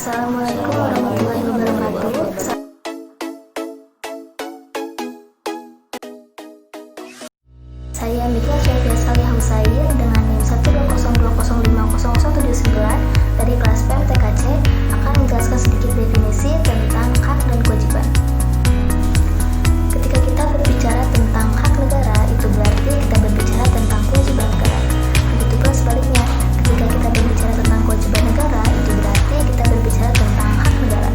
Assalamualaikum warahmatullahi wabarakatuh. Saya Mika Syafia Salih Husair dengan NIM 12020500179 dari kelas PEM TKC akan menjelaskan sedikit definisi tentang hak dan kewajiban. Ketika kita berbicara tentang hak negara, itu berarti kita berbicara tentang kewajiban negara. Begitu pula sebaliknya, ketika kita berbicara tentang kewajiban negara, itu berarti kita berbicara tentang hak negara.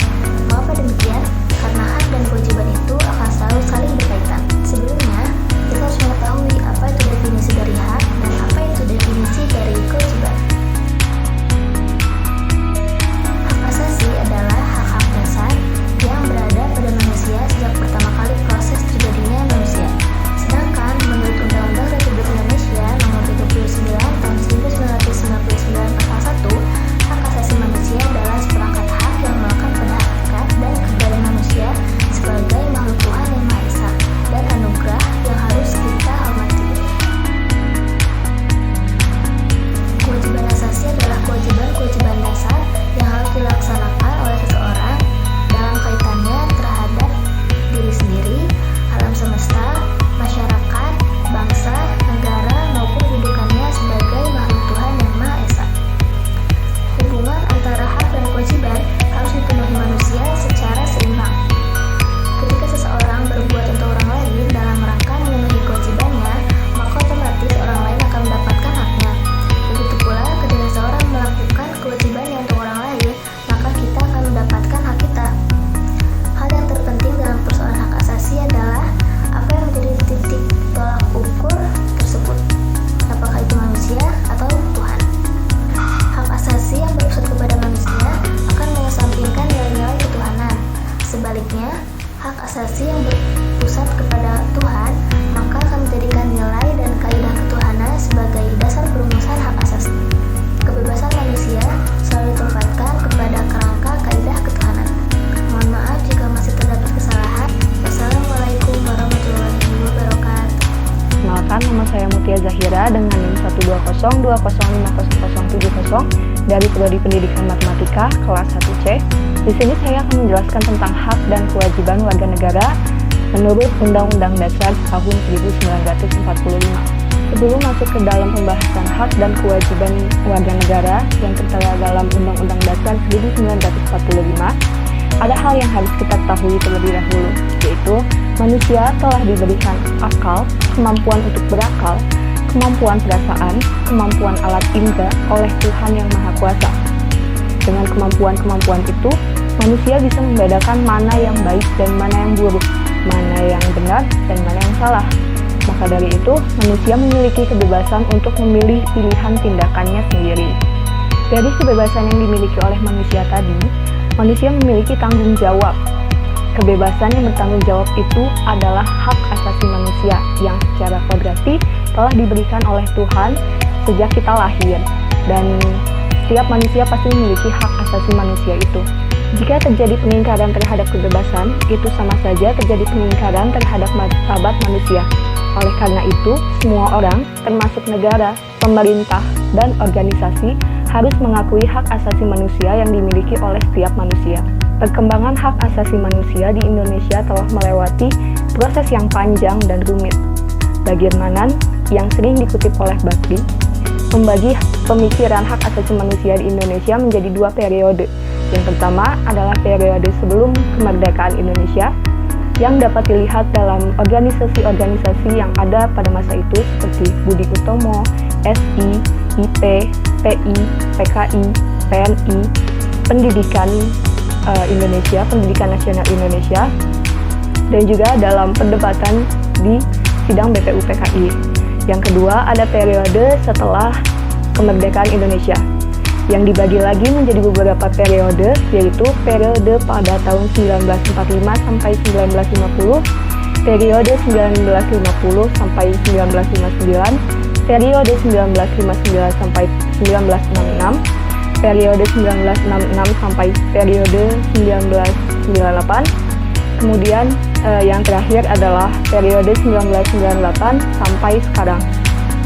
Mengapa demikian? Karena hak dan kewajiban itu akan selalu saling berkaitan. Sebelumnya, kita harus mengetahui apa itu definisi dari hak dan apa itu definisi dari kewajiban. Hak asasi adalah hak-hak dasar yang berada pada manusia sejak pertama kali proses terjadinya manusia. Sedangkan menurut Undang-Undang Republik Indonesia Nomor 39 Tahun 1999 Pasal 1, hak asasi manusia adalah seperangkat hak yang melekat pada hakikat dan keberadaan manusia sebagai makhluk Tuhan yang Maha Esa dan anugerah yang harus kita hormati. Kewajiban asasi adalah kewajiban dasar yang harus dilaksanakan oleh seseorang dalam kaitannya terhadap diri sendiri, alam semesta, masyarakat, bangsa, negara, maupun kedudukannya sebagai makhluk Tuhan yang Maha Esa. Hubungan antara hak dan kewajiban harus dipenuhi manusia secara seimbang. Ketika seseorang berbuat untuk orang lain dalam rangka memenuhi kewajibannya, maka otomatis orang lain akan mendapatkan haknya. Begitu pula ketika seseorang melakukan kewajibannya untuk orang lain, maka kita akan mendapatkan hak kita. Hal yang terpenting dalam persoalan hak asasi adalah apa yang menjadi titik tolak ukur tersebut. Apakah itu manusia atau Tuhan? Hak asasi yang berpusat kepada manusia akan mengesampingkan nilai-nilai ketuhanan. Sebaliknya, hak asasi yang berpusat kepada Tuhan maka akan menjadikan nilai dan kaidah ketuhanan sebagai dasar perumusan hak asasi. Kebebasan manusia selalu ditempatkan kepada kerangka kaidah ketuhanan. Mohon maaf jika masih terdapat kesalahan. Wassalamualaikum warahmatullahi wabarakatuh. Perkenalkan, nama saya Mutia Zahira dengan NIM 12020500070 dari Prodi Pendidikan Matematika kelas 1C. Di sini saya akan menjelaskan tentang hak dan kewajiban warga negara menurut Undang-Undang Dasar tahun 1945. Sebelum masuk ke dalam pembahasan hak dan kewajiban warga negara yang tertera dalam Undang-Undang Dasar 1945, ada hal yang harus kita ketahui terlebih dahulu, yaitu manusia telah diberikan akal, kemampuan untuk berakal, kemampuan perasaan, kemampuan alat indera oleh Tuhan yang Maha Kuasa. Dengan kemampuan-kemampuan itu, manusia bisa membedakan mana yang baik dan mana yang buruk, mana yang benar dan mana yang salah. Maka dari itu, manusia memiliki kebebasan untuk memilih pilihan tindakannya sendiri. Dari kebebasan yang dimiliki oleh manusia tadi, manusia memiliki tanggung jawab. Kebebasan yang bertanggung jawab itu adalah hak asasi manusia yang secara kodrati telah diberikan oleh Tuhan sejak kita lahir, dan setiap manusia pasti memiliki hak asasi manusia itu. Jika terjadi pengingkaran terhadap kebebasan, itu sama saja terjadi pengingkaran terhadap martabat manusia. Oleh karena itu, semua orang, termasuk negara, pemerintah, dan organisasi, harus mengakui hak asasi manusia yang dimiliki oleh setiap manusia. Perkembangan hak asasi manusia di Indonesia telah melewati proses yang panjang dan rumit. Bagirmanan, yang sering dikutip oleh Bakri, membagi pemikiran hak asasi manusia di Indonesia menjadi dua periode. Yang pertama adalah periode sebelum kemerdekaan Indonesia, yang dapat dilihat dalam organisasi-organisasi yang ada pada masa itu seperti Budi Utomo, SI, IP, PI, PKI, PNI, Pendidikan Indonesia, Pendidikan Nasional Indonesia, dan juga dalam perdebatan di sidang BPU PKI. Yang kedua ada periode setelah kemerdekaan Indonesia, yang dibagi lagi menjadi beberapa periode, yaitu periode pada tahun 1945 sampai 1950, periode 1950 sampai 1959, periode 1959 sampai 1966, periode 1966 sampai periode 1998, kemudian yang terakhir adalah periode 1998 sampai sekarang.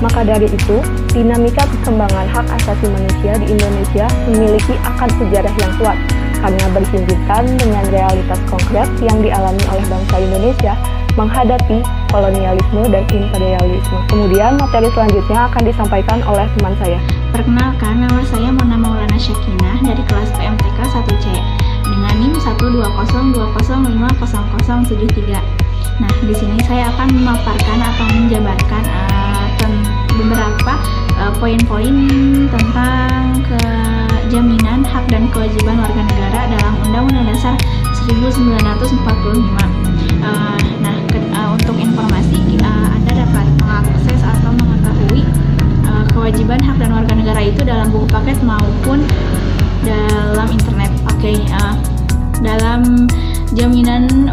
Maka dari itu, dinamika perkembangan hak asasi manusia di Indonesia memiliki akar sejarah yang kuat, karena berhimpitan dengan realitas konkret yang dialami oleh bangsa Indonesia menghadapi kolonialisme dan imperialisme. Kemudian materi selanjutnya akan disampaikan oleh teman saya. Perkenalkan, nama saya Mona Maulana Syakinah dari kelas PMTK 1C dengan NIM 12020500073. Nah, di sini saya akan memaparkan atau menjabarkan beberapa poin-poin tentang jaminan hak dan kewajiban warga negara dalam Undang-Undang Dasar 1945. Untuk informasi, Anda dapat mengakses atau mengetahui kewajiban hak dan warga negara itu dalam buku paket maupun dalam internet. Dalam jaminan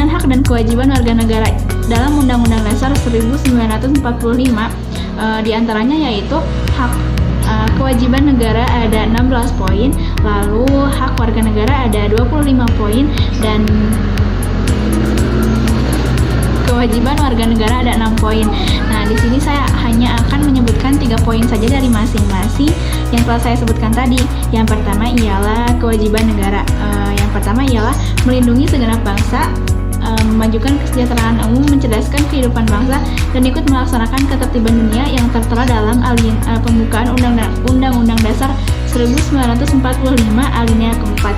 hak dan kewajiban warga negara dalam Undang-Undang Dasar 1945, diantaranya yaitu hak kewajiban negara ada 16 poin, lalu hak warga negara ada 25 poin, dan kewajiban warga negara ada 6 poin. Nah, di sini saya hanya akan menyebutkan 3 poin saja dari masing-masing yang telah saya sebutkan tadi. Yang pertama ialah kewajiban negara. Yang pertama ialah melindungi segenap bangsa, memajukan kesejahteraan umum, mencerdaskan kehidupan bangsa, dan ikut melaksanakan ketertiban dunia yang tertera dalam pembukaan Undang-Undang Dasar 1945 alinea keempat.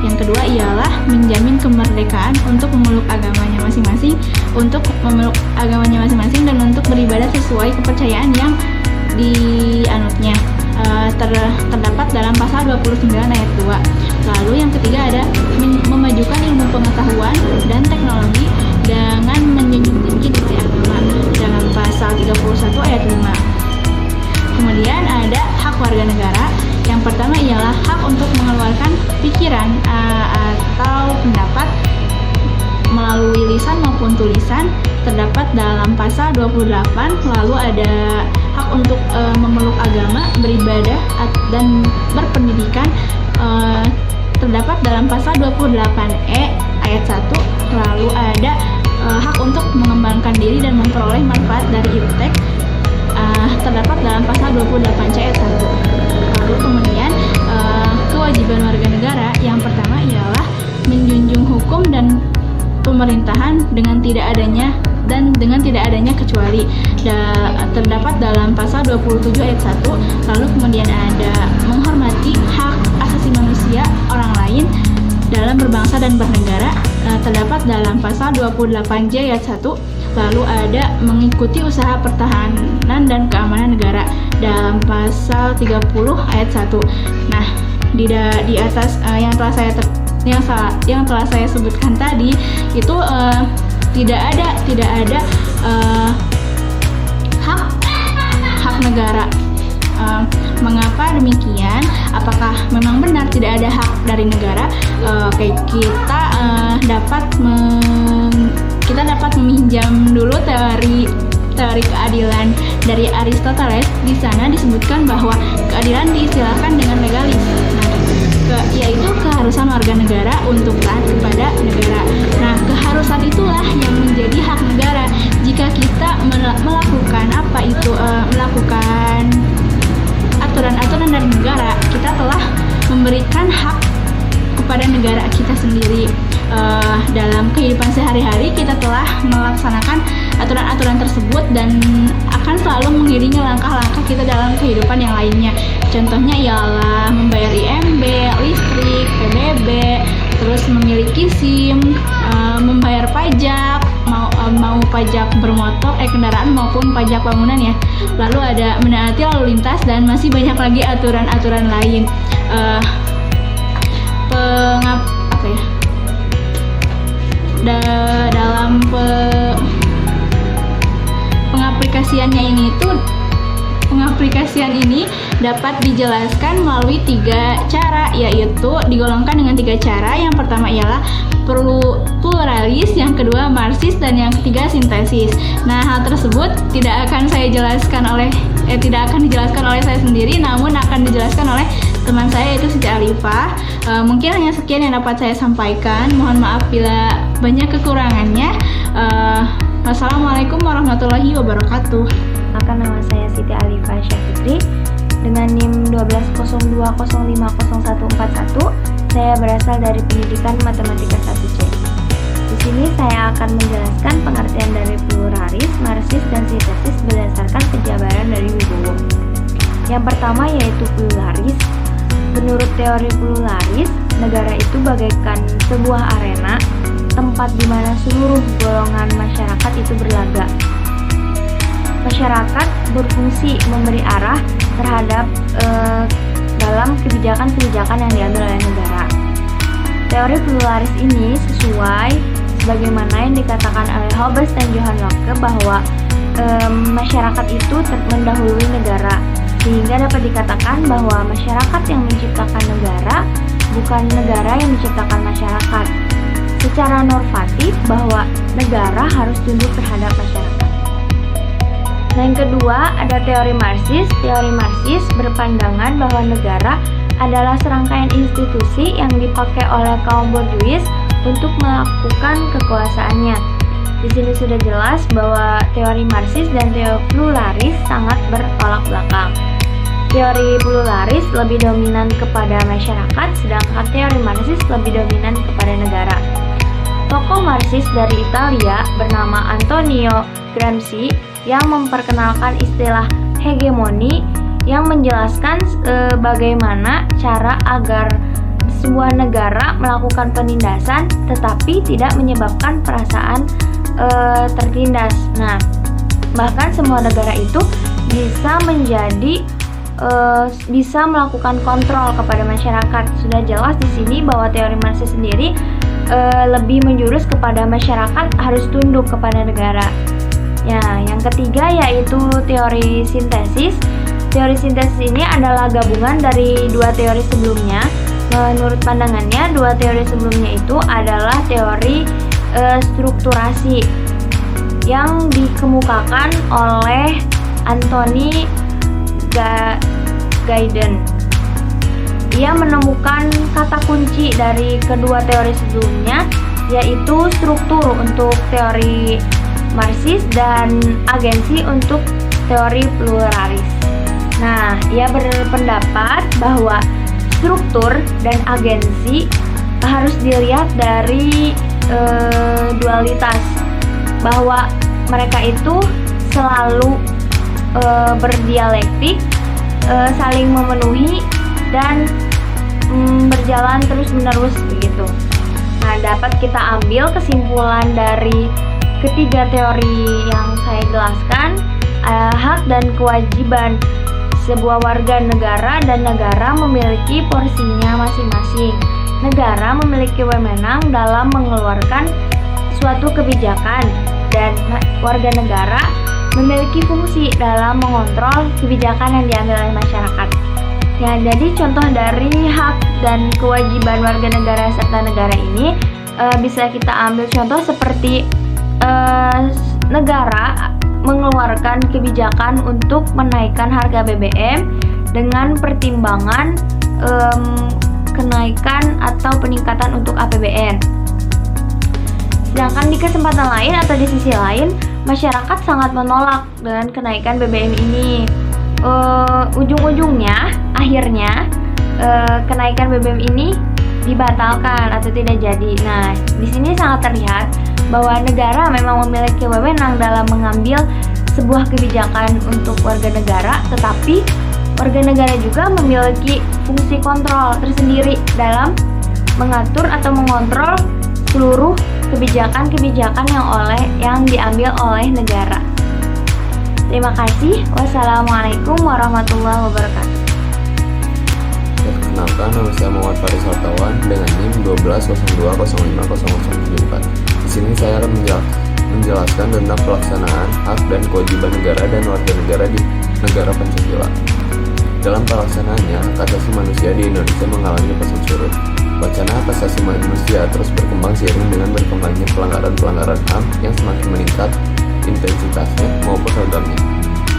Yang kedua ialah menjamin kemerdekaan untuk memeluk agamanya masing-masing, dan untuk beribadah sesuai kepercayaan yang dianutnya. Terdapat dalam pasal 29 ayat 2. Lalu yang ketiga ada memajukan ilmu pengetahuan dan teknologi dengan menjunjung tinggi nilai agama dalam pasal 31 ayat 5. Kemudian ada hak warga negara. Yang pertama ialah hak untuk mengeluarkan pikiran atau pendapat melalui lisan maupun tulisan, terdapat dalam pasal 28. Lalu ada hak untuk memeluk agama, beribadah, dan berpendidikan, terdapat dalam pasal 28E ayat 1. Lalu ada hak untuk mengembangkan diri dan memperoleh manfaat dari iptek, terdapat dalam pasal 28C ayat 1. Lalu kemudian kewajiban warga negara yang pertama ialah menjunjung hukum dan pemerintahan dengan tidak adanya kecuali, terdapat dalam pasal 27 ayat 1. Lalu kemudian ada menghormati hak asasi manusia orang lain dalam berbangsa dan bernegara, terdapat dalam pasal 28J ayat 1. Lalu ada mengikuti usaha pertahanan dan keamanan negara dalam pasal 30 ayat 1. Nah, di atas yang telah saya sebutkan tadi itu tidak ada hak negara. Mengapa demikian? Apakah memang benar tidak ada hak dari negara? Kita dapat meminjam dulu teori keadilan dari Aristoteles. Di sana disebutkan bahwa keadilan diistilahkan dengan legalis, yaitu keharusan warga negara untuk taat kepada negara. Nah, keharusan itulah yang menjadi hak negara. Jika kita melakukan melakukan aturan-aturan dari negara, kita telah memberikan hak kepada negara kita sendiri. Dalam kehidupan sehari-hari kita telah melaksanakan aturan-aturan tersebut dan akan selalu mengiringi langkah-langkah kita dalam kehidupan yang lainnya. Contohnya ialah membayar IMB, listrik, PBB, terus memiliki SIM, membayar pajak, mau pajak bermotor, kendaraan maupun pajak bangunan ya. Lalu ada menaati lalu lintas dan masih banyak lagi aturan-aturan lain. Dalam pengaplikasian ini dapat dijelaskan melalui 3 cara, yaitu digolongkan dengan 3 cara. Yang pertama ialah pluralis, yang kedua marxis, dan yang ketiga sintesis. Nah, hal tersebut tidak akan dijelaskan oleh saya sendiri, namun akan dijelaskan oleh teman saya, yaitu Siti Alifah. Mungkin hanya sekian yang dapat saya sampaikan. Mohon maaf bila banyak kekurangannya. Wassalamualaikum warahmatullahi wabarakatuh. Nama saya Siti Alifah Syafitri dengan NIM 12020500141 Saya berasal dari Pendidikan Matematika 1C. Di sini saya akan menjelaskan pengertian dari pluralis, marxis, dan sintesis berdasarkan penjabaran dari Wibowo. Yang pertama yaitu pluralis. Menurut teori pluralis, negara itu bagaikan sebuah arena, tempat di mana seluruh golongan masyarakat itu berlaga. Masyarakat berfungsi memberi arah terhadap dalam kebijakan-kebijakan yang diambil oleh negara. Teori pluralis ini sesuai sebagaimana yang dikatakan oleh Hobbes dan Johann Locke bahwa masyarakat itu mendahului negara, sehingga dapat dikatakan bahwa masyarakat yang menciptakan negara, bukan negara yang menciptakan masyarakat. Secara normatif bahwa negara harus tunduk terhadap masyarakat. Nah, yang kedua ada teori Marxis. Teori Marxis berpandangan bahwa negara adalah serangkaian institusi yang dipakai oleh kaum borjuis untuk melakukan kekuasaannya. Di sini sudah jelas bahwa teori Marxis dan teori pluralis sangat bertolak belakang. Teori pluralis lebih dominan kepada masyarakat, sedangkan teori Marxis lebih dominan kepada negara. Tokoh Marxis dari Italia bernama Antonio Gramsci yang memperkenalkan istilah hegemoni yang menjelaskan bagaimana cara agar sebuah negara melakukan penindasan tetapi tidak menyebabkan perasaan tertindas. Nah, bahkan semua negara itu bisa melakukan kontrol kepada masyarakat. Sudah jelas di sini bahwa teori Marxis sendiri lebih menjurus kepada masyarakat harus tunduk kepada negara. Ya, yang ketiga yaitu teori sintesis. Teori sintesis ini adalah gabungan dari dua teori sebelumnya. Menurut pandangannya, dua teori sebelumnya itu adalah teori strukturasi yang dikemukakan oleh Anthony Giddens. Ia menemukan kata kunci dari kedua teori sebelumnya, yaitu struktur untuk teori Marxis dan agensi untuk teori pluralis. Nah, ia berpendapat bahwa struktur dan agensi harus dilihat dari dualitas, bahwa mereka itu selalu berdialektik, saling memenuhi dan berjalan terus-menerus begitu. Nah, dapat kita ambil kesimpulan dari ketiga teori yang saya jelaskan, hak dan kewajiban sebuah warga negara dan negara memiliki porsinya masing-masing. Negara memiliki wewenang dalam mengeluarkan suatu kebijakan dan warga negara memiliki fungsi dalam mengontrol kebijakan yang diambil oleh masyarakat. Ya, jadi contoh dari hak dan kewajiban warga negara serta negara ini bisa kita ambil contoh seperti negara mengeluarkan kebijakan untuk menaikkan harga BBM dengan pertimbangan kenaikan atau peningkatan untuk APBN. Sedangkan di kesempatan lain atau di sisi lain, masyarakat sangat menolak dengan kenaikan BBM ini. Ujung-ujungnya, akhirnya kenaikan BBM ini dibatalkan atau tidak jadi. Nah, di sini sangat terlihat bahwa negara memang memiliki wewenang dalam mengambil sebuah kebijakan untuk warga negara, tetapi warga negara juga memiliki fungsi kontrol tersendiri dalam mengatur atau mengontrol seluruh kebijakan-kebijakan yang diambil oleh negara. Terima kasih. Wassalamualaikum warahmatullahi wabarakatuh. Perkenalkan, nama saya Muhammad Faris Hartawan dengan NIM 1202050074. Di sini saya akan menjelaskan tentang pelaksanaan hak dan kewajiban negara dan warga negara di negara Pancasila. Dalam pelaksanaannya, hak asasi manusia di Indonesia mengalami pasang surut. Wacana hak asasi manusia terus berkembang seiring dengan berkembangnya pelanggaran-pelanggaran HAM yang semakin meningkat intensitasnya maupun ragamnya.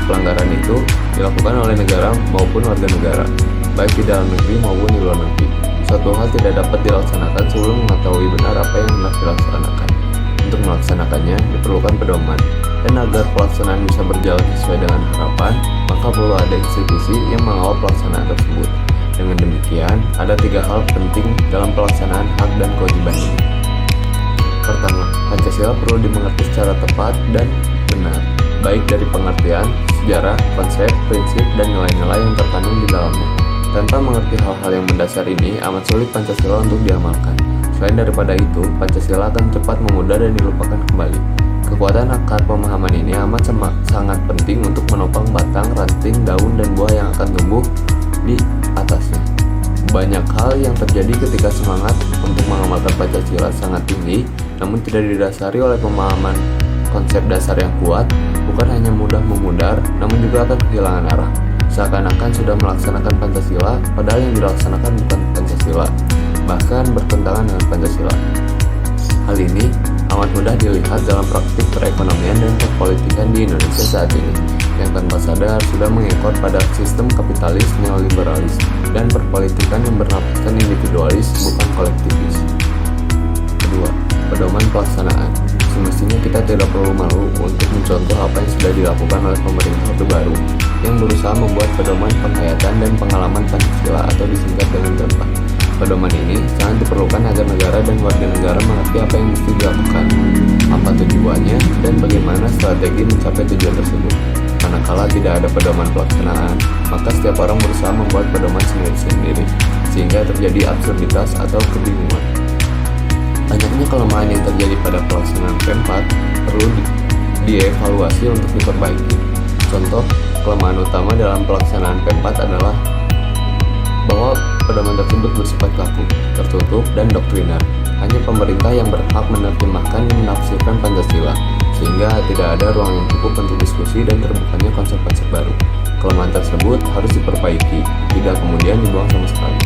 Pelanggaran itu dilakukan oleh negara maupun warga negara, baik di dalam negeri maupun di luar negeri. Suatu hal tidak dapat dilaksanakan sebelum mengetahui benar apa yang hendak dilaksanakan. Untuk melaksanakannya diperlukan pedoman, dan agar pelaksanaan bisa berjalan sesuai dengan harapan, maka perlu ada institusi yang mengawal pelaksanaan tersebut. Dengan demikian, ada 3 hal penting dalam pelaksanaan hak dan kewajiban ini. Pertama, Pancasila perlu dimengerti secara tepat dan benar, baik dari pengertian, sejarah, konsep, prinsip, dan nilai-nilai yang terkandung di dalamnya. Tanpa mengerti hal-hal yang mendasar ini, amat sulit Pancasila untuk diamalkan. Selain daripada itu, Pancasila akan cepat memudar dan dilupakan kembali. Kekuatan akar pemahaman ini sangat penting untuk menopang batang, ranting, daun, dan buah yang akan tumbuh di atasnya. Banyak hal yang terjadi ketika semangat untuk mengamalkan Pancasila sangat tinggi, namun tidak didasari oleh pemahaman konsep dasar yang kuat, bukan hanya mudah memudar, namun juga akan kehilangan arah. Seakan-akan sudah melaksanakan Pancasila, padahal yang dilaksanakan bukan Pancasila, bahkan bertentangan dengan Pancasila. Hal ini amat mudah dilihat dalam praktik perekonomian dan perpolitikan di Indonesia saat ini, yang tanpa sadar sudah mengekor pada sistem kapitalis neoliberalis dan perpolitikan yang bernafaskan individualis bukan kolektivis. Kedua, pedoman pelaksanaan. Semestinya kita tidak perlu malu untuk mencontoh apa yang sudah dilakukan oleh pemerintah Orde Baru yang berusaha membuat pedoman penghayatan dan pengalaman Pancasila atau disingkat dengan gampang. Pedoman ini sangat diperlukan agar negara dan warga negara mengerti apa yang mesti dilakukan, apa tujuannya, dan bagaimana strategi mencapai tujuan tersebut. Manakala tidak ada pedoman pelaksanaan, maka setiap orang berusaha membuat pedoman sendiri-sendiri, sehingga terjadi absurditas atau kebingungan. Banyaknya kelemahan yang terjadi pada pelaksanaan P4 perlu dievaluasi untuk diperbaiki. Contoh, kelemahan utama dalam pelaksanaan P4 adalah bahwa pedoman tersebut bersifat kaku, tertutup, dan doktriner. Hanya pemerintah yang berhak menerjemahkan dan menafsirkan Pancasila, sehingga tidak ada ruang yang cukup untuk diskusi dan terbukanya konsep-konsep baru. Kelemahan tersebut harus diperbaiki, tidak kemudian dibuang sama sekali.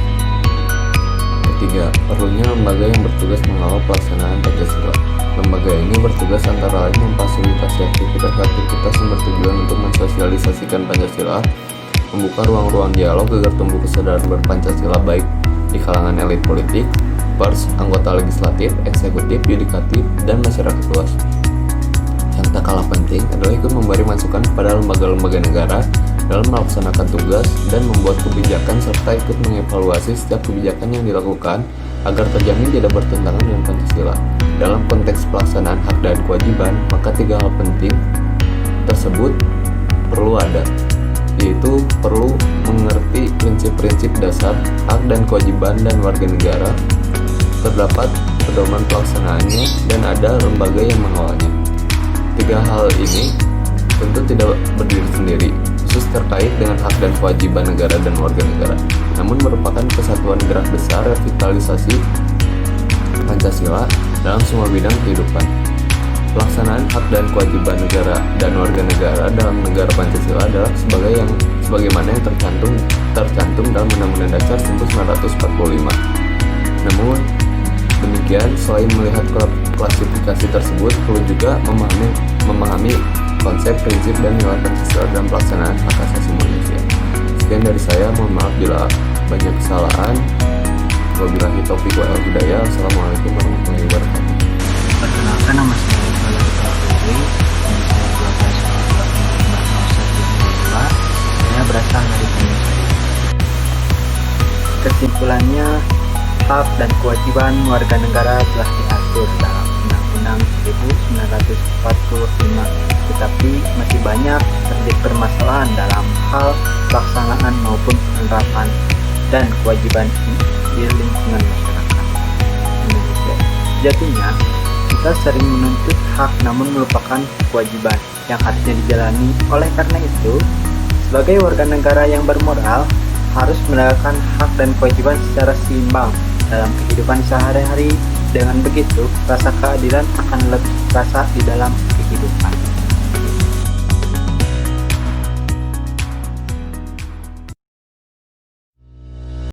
Ketiga, perlunya lembaga yang bertugas mengawal pelaksanaan Pancasila. Lembaga ini bertugas antara lain memfasilitasi aktivitas yang bertujuan untuk mensosialisasikan Pancasila, membuka ruang-ruang dialog agar tumbuh kesadaran berpancasila baik di kalangan elit politik, pers, anggota legislatif, eksekutif, yudikatif, dan masyarakat luas. Yang tak kalah penting adalah ikut memberi masukan kepada lembaga-lembaga negara dalam melaksanakan tugas dan membuat kebijakan serta ikut mengevaluasi setiap kebijakan yang dilakukan agar terjamin tidak bertentangan dengan Pancasila. Dalam konteks pelaksanaan hak dan kewajiban, maka 3 hal penting tersebut perlu ada, yaitu perlu mengerti prinsip-prinsip dasar hak dan kewajiban dan warga negara, terdapat pedoman pelaksanaannya, dan ada lembaga yang mengawalnya. 3 hal ini tentu tidak berdiri sendiri, khusus terkait dengan hak dan kewajiban negara dan warga negara, namun merupakan kesatuan gerak besar revitalisasi Pancasila dalam semua bidang kehidupan. Pelaksanaan hak dan kewajiban negara dan warga negara dalam negara Pancasila adalah sebagaimana yang tercantum dalam Undang-Undang Dasar 1945. Namun demikian, selain melihat klasifikasi tersebut, perlu juga memahami konsep, prinsip, dan nilai Pancasila dalam pelaksanaan hak asasi manusia. Sekian dari saya, mohon maaf bila banyak kesalahan. Wabillahi taufiq wal hidayah. Assalamualaikum warahmatullahi wabarakatuh. Perkenalkan, nama saya Iqbal Al-Fadli, dan saya 12 tahun saya berasal dari Indonesia. Kesimpulannya, hak dan kewajiban warga negara telah diatur dalam Undang-Undang 1945, tetapi masih banyak terjadi permasalahan dalam hal pelaksanaan maupun penerapan dan kewajiban di lingkungan masyarakat Indonesia. Sejatinya, kita sering menuntut hak namun melupakan kewajiban yang harusnya dijalani. Oleh karena itu, sebagai warga negara yang bermoral, harus menegakkan hak dan kewajiban secara seimbang dalam kehidupan sehari-hari. Dengan begitu, rasa keadilan akan lebih terasa di dalam kehidupan.